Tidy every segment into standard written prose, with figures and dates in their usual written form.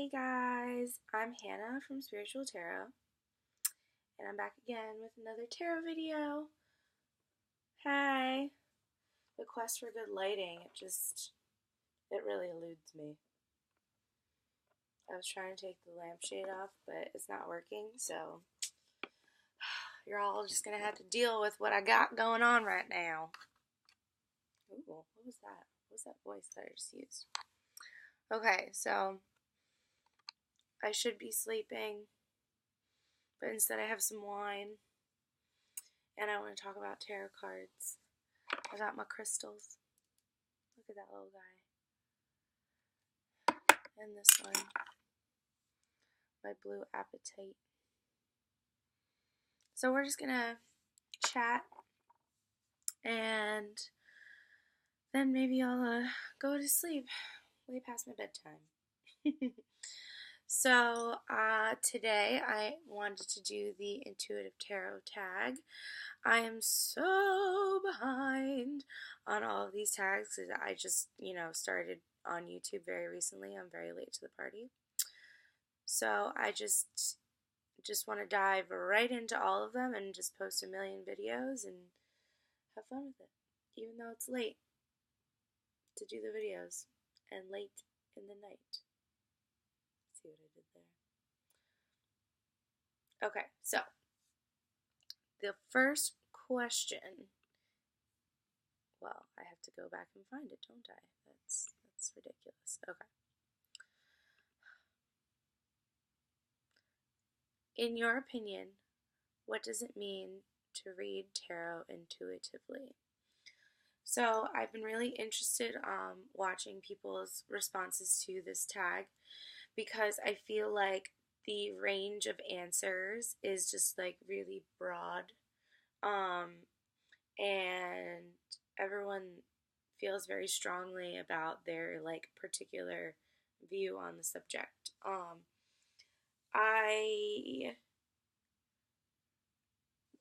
Hey guys, I'm Hannah from Spiritual Tarot, and I'm back again with another tarot video. Hi! The quest for good lighting, it really eludes me. I was trying to take the lampshade off, but it's not working, so you're all just gonna have to deal with what I got going on right now. Ooh, what was that? What was that voice that I just used? Okay, so I should be sleeping, but instead I have some wine, and I want to talk about tarot cards. I got my crystals. Look at that little guy. And this one, my blue apatite. So we're just gonna chat, and then maybe I'll go to sleep way past my bedtime. So today I wanted to do the intuitive tarot tag. I am so behind on all of these tags because I just, started on YouTube very recently. I'm very late to the party. So I just want to dive right into all of them and just post a million videos and have fun with it, even though it's late to do the videos and late in the night. See what I did there? Okay, so the first question, well, I have to go back and find it, don't I? That's ridiculous. Okay. In your opinion, what does it mean to read tarot intuitively? So I've been really interested watching people's responses to this tag because I feel like the range of answers is just like really broad, and everyone feels very strongly about their like particular view on the subject.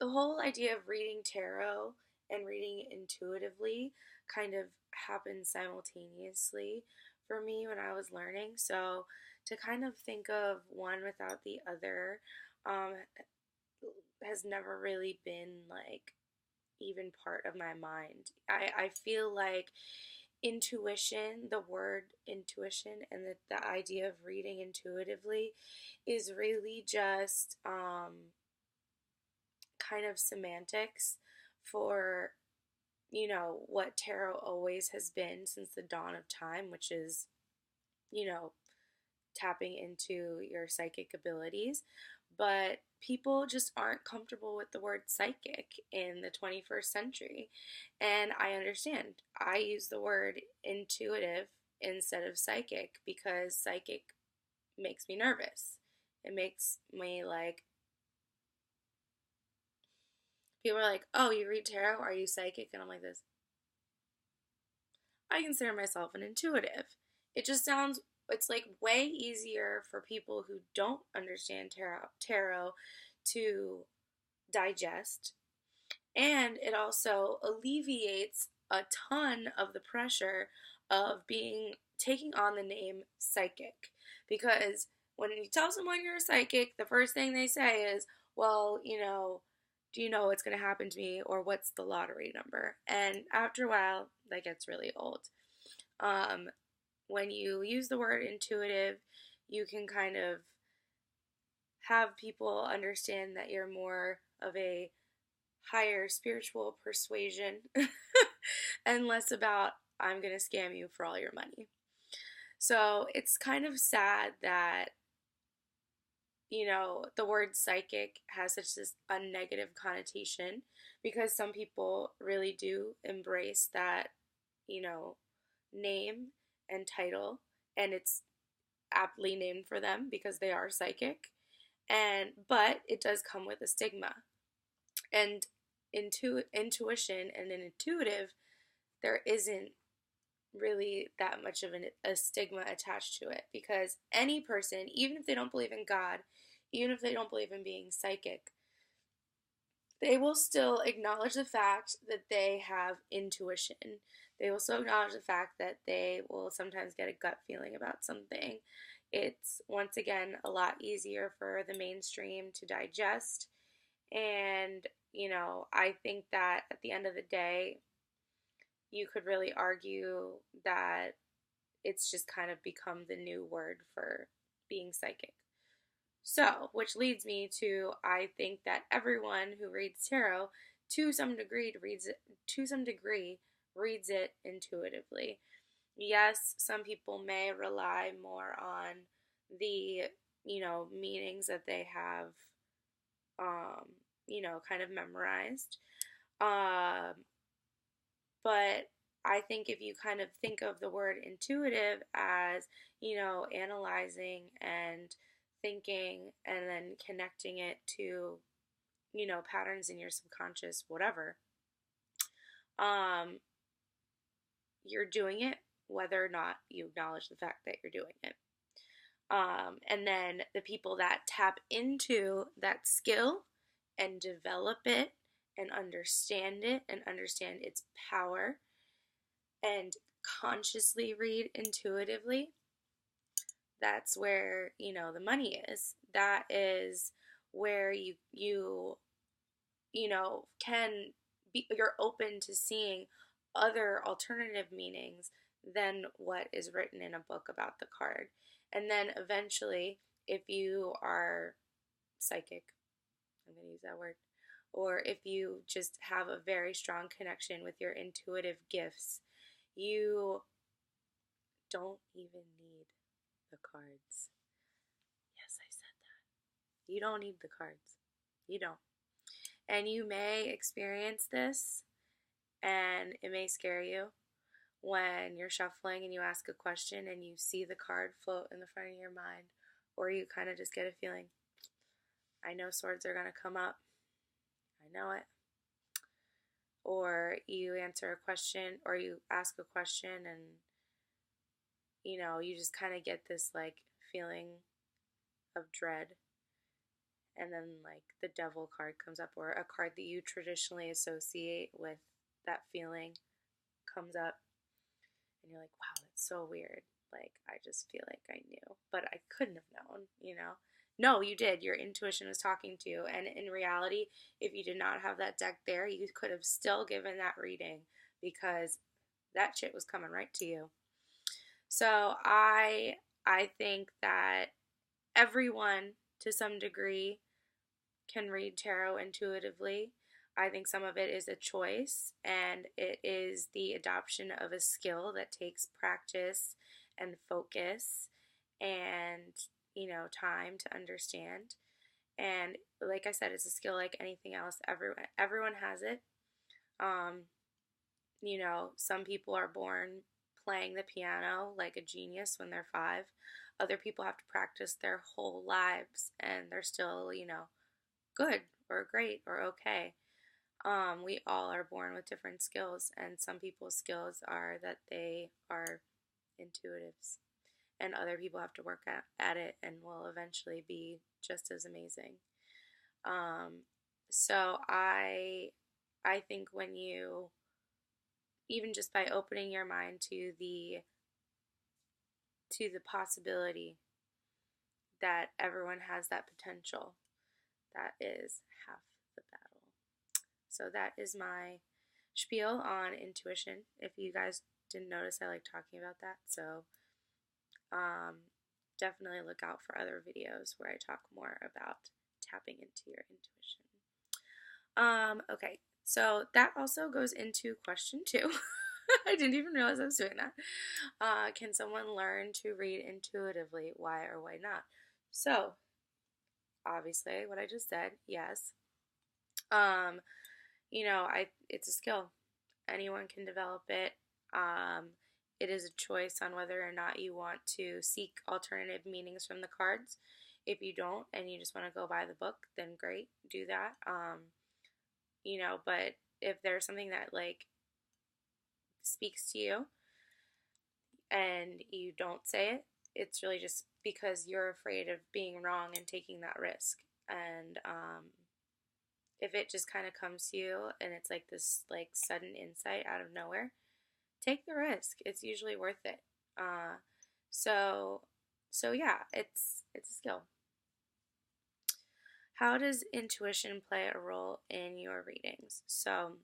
The whole idea of reading tarot and reading intuitively kind of happened simultaneously for me when I was learning. So to kind of think of one without the other has never really been like even part of my mind. I feel like intuition, the word intuition, and the idea of reading intuitively is really just kind of semantics for, what tarot always has been since the dawn of time, which is, tapping into your psychic abilities. But people just aren't comfortable with the word psychic in the 21st century. And I understand. I use the word intuitive instead of psychic because psychic makes me nervous. It makes me like, people are like, oh, you read tarot? Are you psychic? And I'm like this. I consider myself an intuitive. It just sounds, it's like way easier for people who don't understand tarot to digest. And it also alleviates a ton of the pressure of taking on the name psychic. Because when you tell someone you're a psychic, the first thing they say is, well, do you know what's going to happen to me, or what's the lottery number? And after a while, that gets really old. When you use the word intuitive, you can kind of have people understand that you're more of a higher spiritual persuasion and less about, I'm going to scam you for all your money. So it's kind of sad that the word psychic has such a negative connotation because some people really do embrace that, name and title, and it's aptly named for them because they are psychic. But it does come with a stigma. And intuition and an intuitive, there isn't really that much of a stigma attached to it because any person, even if they don't believe in God, even if they don't believe in being psychic, they will still acknowledge the fact that they have intuition, They will still acknowledge the fact that they will sometimes get a gut feeling about something. It's, once again, a lot easier for the mainstream to digest. And, I think that at the end of the day, you could really argue that it's just kind of become the new word for being psychic. So, which leads me to, I think that everyone who reads tarot to some degree reads it intuitively. Yes, some people may rely more on the, meanings that they have, kind of memorized. Um, but I think if you kind of think of the word intuitive as, analyzing and thinking and then connecting it to, patterns in your subconscious, whatever, um, you're doing it whether or not you acknowledge the fact that you're doing it. And then the people that tap into that skill and develop it and understand its power and consciously read intuitively, that's where, the money is. That is where can be, you're open to seeing other alternative meanings than what is written in a book about the card. And then eventually, if you are psychic, I'm going to use that word, or if you just have a very strong connection with your intuitive gifts, you don't even need the cards. Yes, I said that. You don't need the cards. You don't. And you may experience this, and it may scare you when you're shuffling and you ask a question and you see the card float in the front of your mind, or you kind of just get a feeling, I know swords are going to come up. I know it. Or you answer a question, or you ask a question, and you just kind of get this like feeling of dread. And then like the devil card comes up, or a card that you traditionally associate with that feeling comes up, and you're like, wow, that's so weird. Like, I just feel like I knew, but I couldn't have known, No, you did. Your intuition was talking to you. And in reality, if you did not have that deck there, you could have still given that reading because that shit was coming right to you. So I think that everyone to some degree can read tarot intuitively. I think some of it is a choice, and it is the adoption of a skill that takes practice and focus and, time to understand. And like I said, it's a skill like anything else. Everyone has it. Some people are born playing the piano like a genius when they're 5. Other people have to practice their whole lives, and they're still, good or great or okay. We all are born with different skills, and some people's skills are that they are intuitives, and other people have to work at it and will eventually be just as amazing. So I think when you, even just by opening your mind to the possibility that everyone has that potential, that is half the battle. So that is my spiel on intuition. If you guys didn't notice, I like talking about that. So definitely look out for other videos where I talk more about tapping into your intuition. Okay, so that also goes into question 2. I didn't even realize I was doing that. Can someone learn to read intuitively? Why or why not? So, obviously, what I just said, yes. It's a skill. Anyone can develop it. It is a choice on whether or not you want to seek alternative meanings from the cards. If you don't and you just want to go by the book, then great, do that. But if there's something that like speaks to you and you don't say it, it's really just because you're afraid of being wrong and taking that risk. And if it just kind of comes to you and it's like this like sudden insight out of nowhere, take the risk. It's usually worth it. So yeah, it's a skill. How does intuition play a role in your readings? So,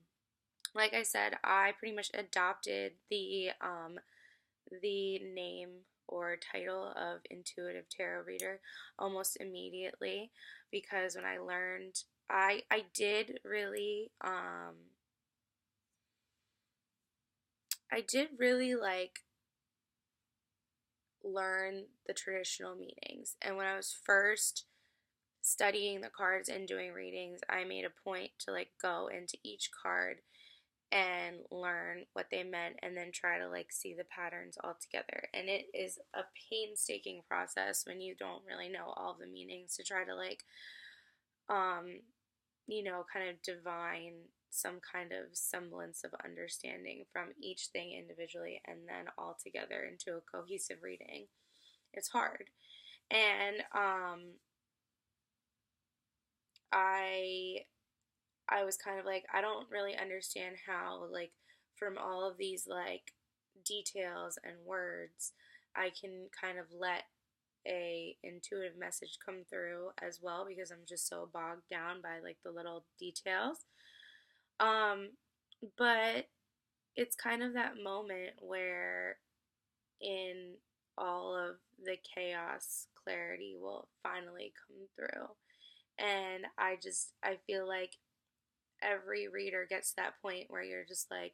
like I said, I pretty much adopted the name or title of intuitive tarot reader almost immediately, because when I learned, I did really like learn the traditional meanings. And when I was first studying the cards and doing readings, I made a point to like go into each card and learn what they meant, and then try to like see the patterns all together. And it is a painstaking process when you don't really know all the meanings, to try to like kind of divine some kind of semblance of understanding from each thing individually and then all together into a cohesive reading. It's hard. And I was kind of like, I don't really understand how, like, from all of these like details and words, I can kind of let a intuitive message come through as well, because I'm just so bogged down by like the little details. But it's kind of that moment where in all of the chaos, clarity will finally come through. And I feel like every reader gets to that point where you're just like,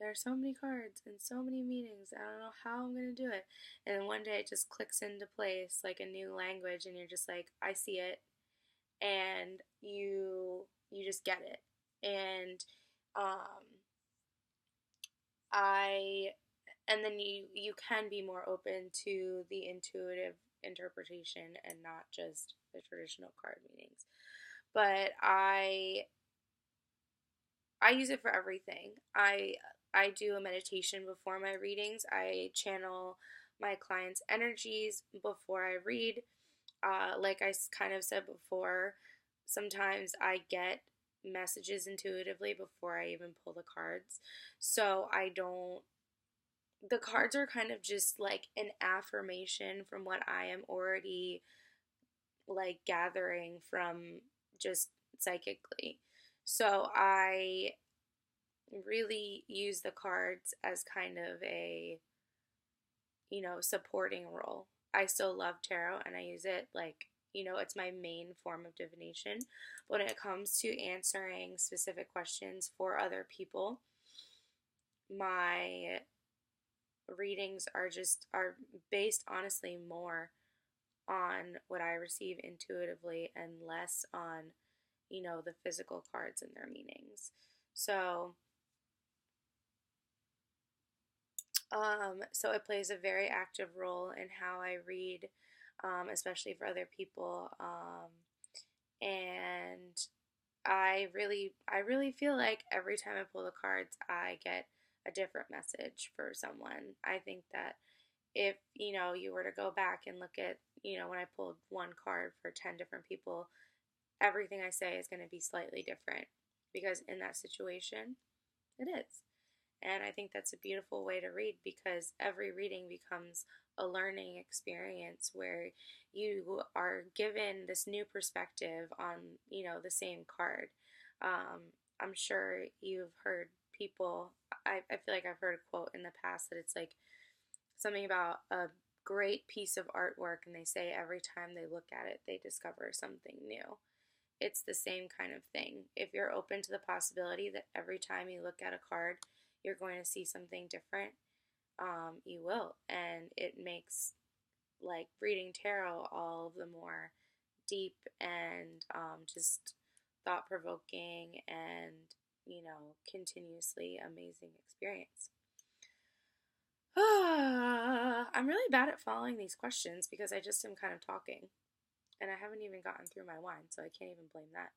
there are so many cards and so many meanings. I don't know how I'm going to do it. And then one day it just clicks into place like a new language, and you're just like, I see it. And you just get it. And and then you can be more open to the intuitive interpretation and not just the traditional card meanings. But I use it for everything. I do a meditation before my readings. I channel my clients' energies before I read. Like I kind of said before, sometimes I get messages intuitively before I even pull the cards. So the cards are kind of just like an affirmation from what I am already like gathering from just psychically. So I really use the cards as kind of a, supporting role. I still love tarot and I use it like, it's my main form of divination. But when it comes to answering specific questions for other people, my readings are based honestly more on what I receive intuitively and less on, the physical cards and their meanings. So it plays a very active role in how I read, especially for other people. And I really feel like every time I pull the cards, I get a different message for someone. I think that if, you were to go back and look at, when I pulled one card for 10 different people, everything I say is going to be slightly different, because in that situation, it is. And I think that's a beautiful way to read, because every reading becomes a learning experience where you are given this new perspective on, the same card. I'm sure you've heard people, I feel like I've heard a quote in the past that it's like something about a great piece of artwork, and they say every time they look at it, they discover something new. It's the same kind of thing. If you're open to the possibility that every time you look at a card, you're going to see something different, you will. And it makes like reading tarot all the more deep and just thought provoking and, continuously amazing experience. I'm really bad at following these questions because I just am kind of talking. And I haven't even gotten through my wine, so I can't even blame that.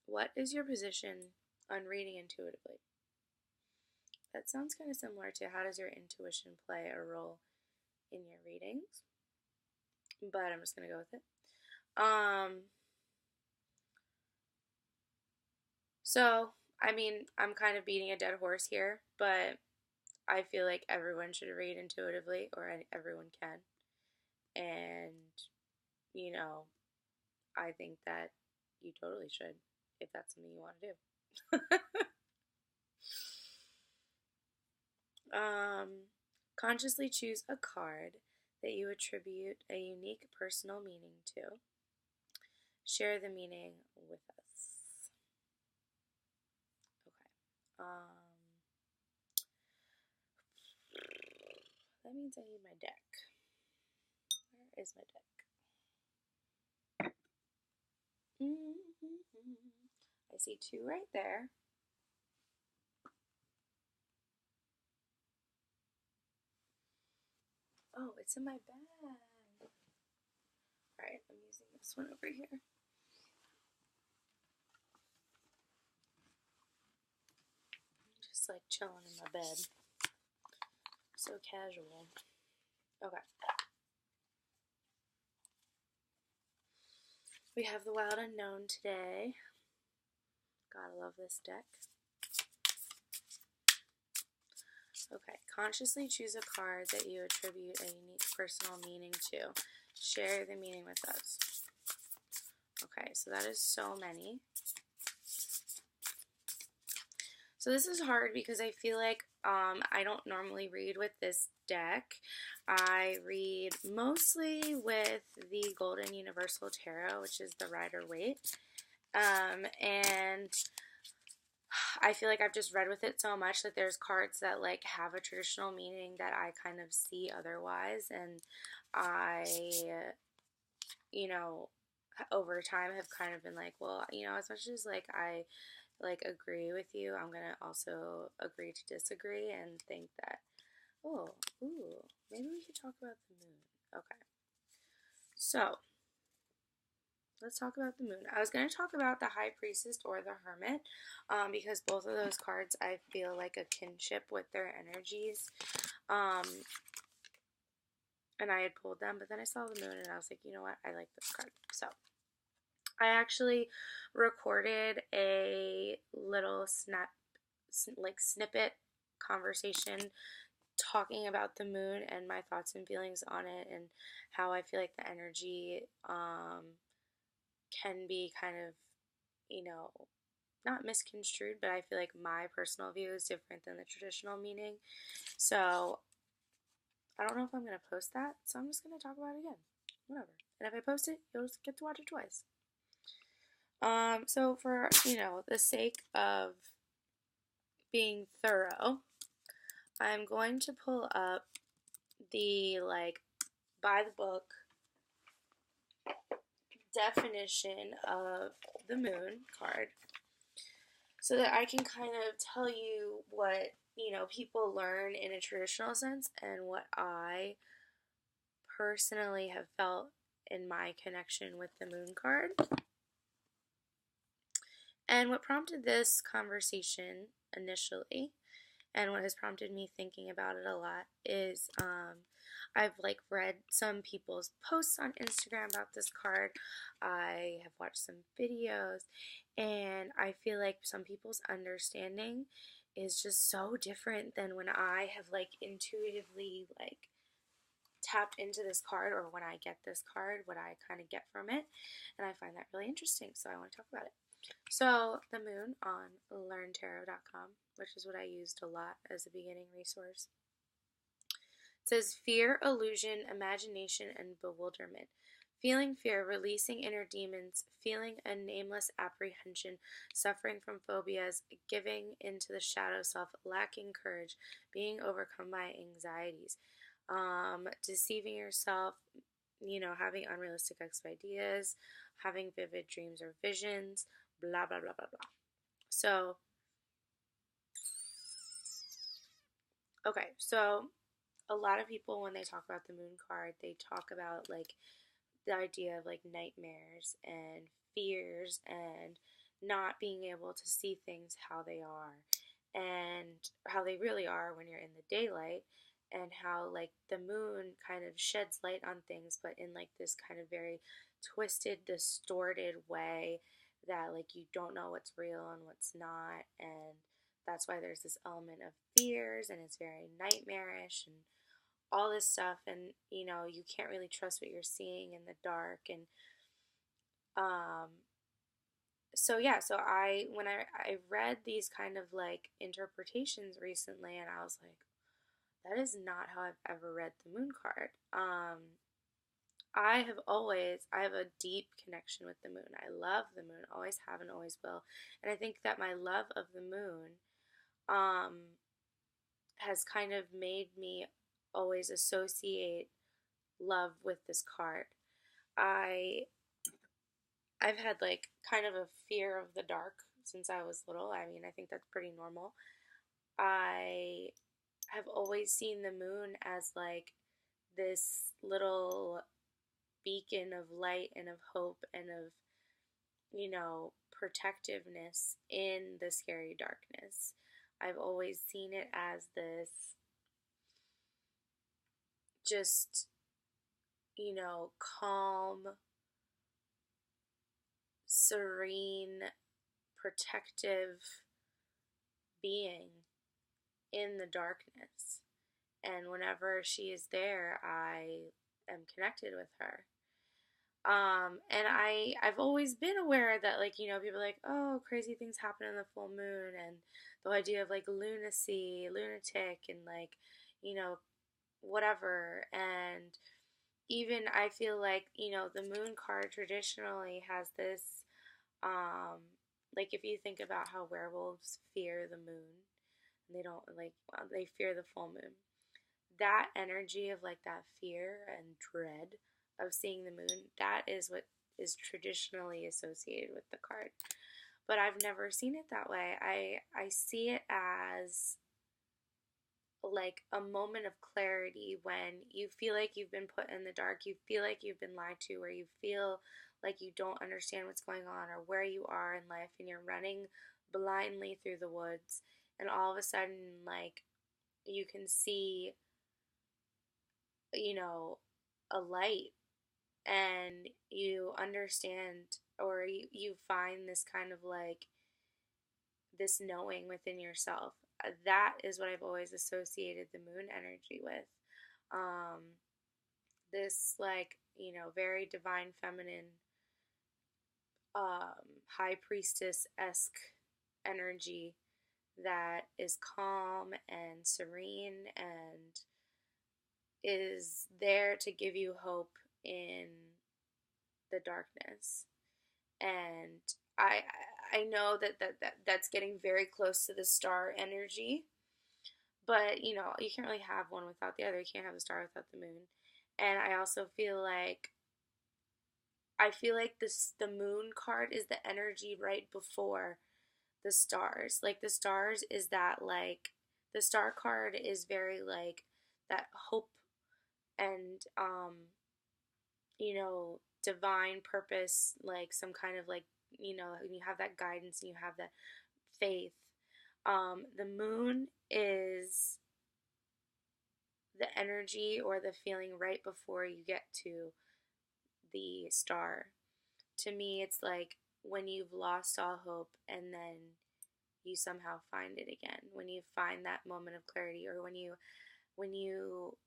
What is your position on reading intuitively? That sounds kind of similar to how does your intuition play a role in your readings? but I'm just gonna go with it. So, I mean, I'm kind of beating a dead horse here, but I feel like everyone should read intuitively, or everyone can. And, you know, I think that you totally should if that's something you want to do. Consciously choose a card that you attribute a unique personal meaning to. Share the meaning with us. Okay. That means I need my deck. Where is my deck? I see two right there. Oh, it's in my bag. Alright, I'm using this one over here. I'm just like chilling in my bed. So casual. Okay. We have the Wild Unknown today. Gotta love this deck. Okay, consciously choose a card that you attribute a unique personal meaning to. Share the meaning with us. Okay, so that is so many. So this is hard because I feel like I don't normally read with this deck. I read mostly with the Golden Universal Tarot, which is the Rider-Waite. And I feel like I've just read with it so much that there's cards that like have a traditional meaning that I kind of see otherwise, and I, you know, over time have kind of been like, well, you know, as much as like I like agree with you, I'm gonna also agree to disagree and think that, oh, ooh, maybe we could talk about the moon. Okay, so let's talk about the moon. I was going to talk about the High Priestess or the Hermit because both of those cards I feel like a kinship with their energies. And I had pulled them, but then I saw the moon and I was like, you know what? I like this card. So I actually recorded a little snippet conversation talking about the moon and my thoughts and feelings on it and how I feel like the energy can be kind of, you know, not misconstrued, but I feel like my personal view is different than the traditional meaning. So I don't know if I'm going to post that, so I'm just going to talk about it again. Whatever. And if I post it, you'll just get to watch it twice. So for, you know, the sake of being thorough, I'm going to pull up the, like, by the book definition of the moon card so that I can kind of tell you what, you know, people learn in a traditional sense and what I personally have felt in my connection with the moon card. And what prompted this conversation initially, and what has prompted me thinking about it a lot, is I've like read some people's posts on Instagram about this card. I have watched some videos, and I feel like some people's understanding is just so different than when I have like intuitively like tapped into this card, or when I get this card, what I kind of get from it. And I find that really interesting, so I want to talk about it. So the moon on learntarot.com, which is what I used a lot as a beginning resource, it says fear, illusion, imagination, and bewilderment. Feeling fear, releasing inner demons, feeling a nameless apprehension, suffering from phobias, giving into the shadow self, lacking courage, being overcome by anxieties, deceiving yourself, you know, having unrealistic ideas, having vivid dreams or visions, blah, blah, blah, blah, blah. So, okay, so a lot of people, when they talk about the moon card, they talk about like the idea of like nightmares and fears and not being able to see things how they are and how they really are when you're in the daylight, and how like the moon kind of sheds light on things, but in like this kind of very twisted, distorted way that like you don't know what's real and what's not. And that's why there's this element of fears, and it's very nightmarish and all this stuff. And you can't really trust what you're seeing in the dark. And um so yeah, so I read these kind of like interpretations recently, and I was like, that is not how I've ever read the moon card. I have a deep connection with the moon. I love the moon, always have and always will. And I think that my love of the moon has kind of made me always associate love with this card. I I've had like kind of a fear of the dark since I was little. I mean, I think that's pretty normal. I have always seen the moon as like this little beacon of light and of hope and of, protectiveness in the scary darkness. I've always seen it as this just, calm, serene, protective being in the darkness. And whenever she is there, I am connected with her. And I've always been aware that, like, people are like, oh, crazy things happen in the full moon, and the idea of like lunacy, lunatic, and like, whatever. And even I feel like, the moon card traditionally has this, like, if you think about how werewolves fear the moon, and they don't like, they fear the full moon. That energy of like that fear and dread of seeing the moon, that is what is traditionally associated with the card. But I've never seen it that way. I see it as like a moment of clarity when you feel like you've been put in the dark, you feel like you've been lied to, or you feel like you don't understand what's going on or where you are in life, and you're running blindly through the woods, and all of a sudden, like, you can see, a light, and you understand, or you find this kind of like this knowing within yourself. That is what I've always associated the moon energy with. This, like, very divine feminine, high priestess esque energy that is calm and serene and is there to give you hope in the darkness. And I I know that's getting very close to the star energy, but you can't really have one without the other. You can't have a star without the moon. And I feel like the moon card is the energy right before the stars. Like, the stars is that, like, the star card is very like that hope and divine purpose, like some kind of like, you have that guidance and you have that faith. The moon is the energy or the feeling right before you get to the star. To me, it's like when you've lost all hope and then you somehow find it again. When you find that moment of clarity, or when you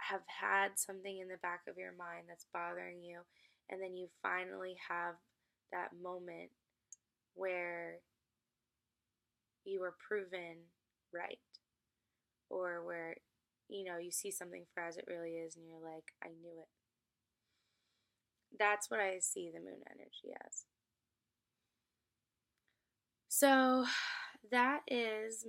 have had something in the back of your mind that's bothering you, and then you finally have that moment where you were proven right, or where you see something for as it really is, and you're like, I knew it. That's what I see the moon energy as. So that is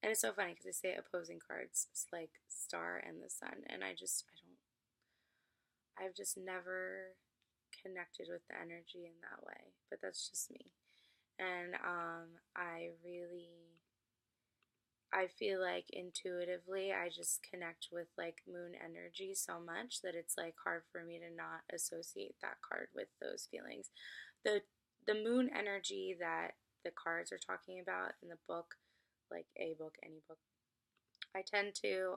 and it's so funny because they say opposing cards. It's like star and the sun, and I've just never connected with the energy in that way, but that's just me. And I feel like intuitively I just connect with like moon energy so much that it's like hard for me to not associate that card with those feelings. The moon energy that the cards are talking about in the book, like a book, any book, I tend to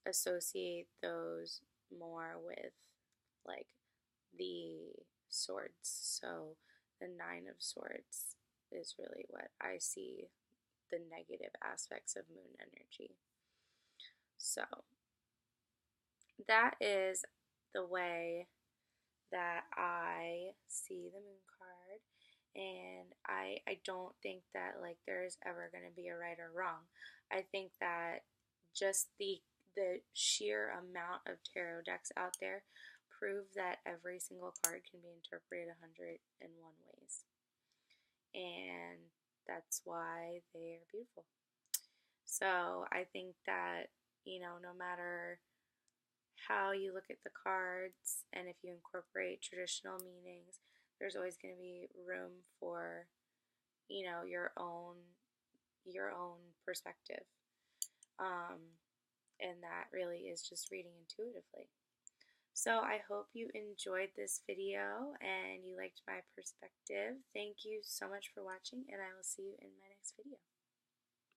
associate those more with like the swords. So the Nine of Swords is really what I see the negative aspects of moon energy. So that is the way that I see the moon card. And I don't think that like there's ever going to be a right or wrong. I think that just the sheer amount of tarot decks out there prove that every single card can be interpreted 101 ways. And that's why they are beautiful. So I think that, no matter how you look at the cards and if you incorporate traditional meanings, there's always going to be room for, your own perspective. And that really is just reading intuitively. So I hope you enjoyed this video and you liked my perspective. Thank you so much for watching, and I will see you in my next video.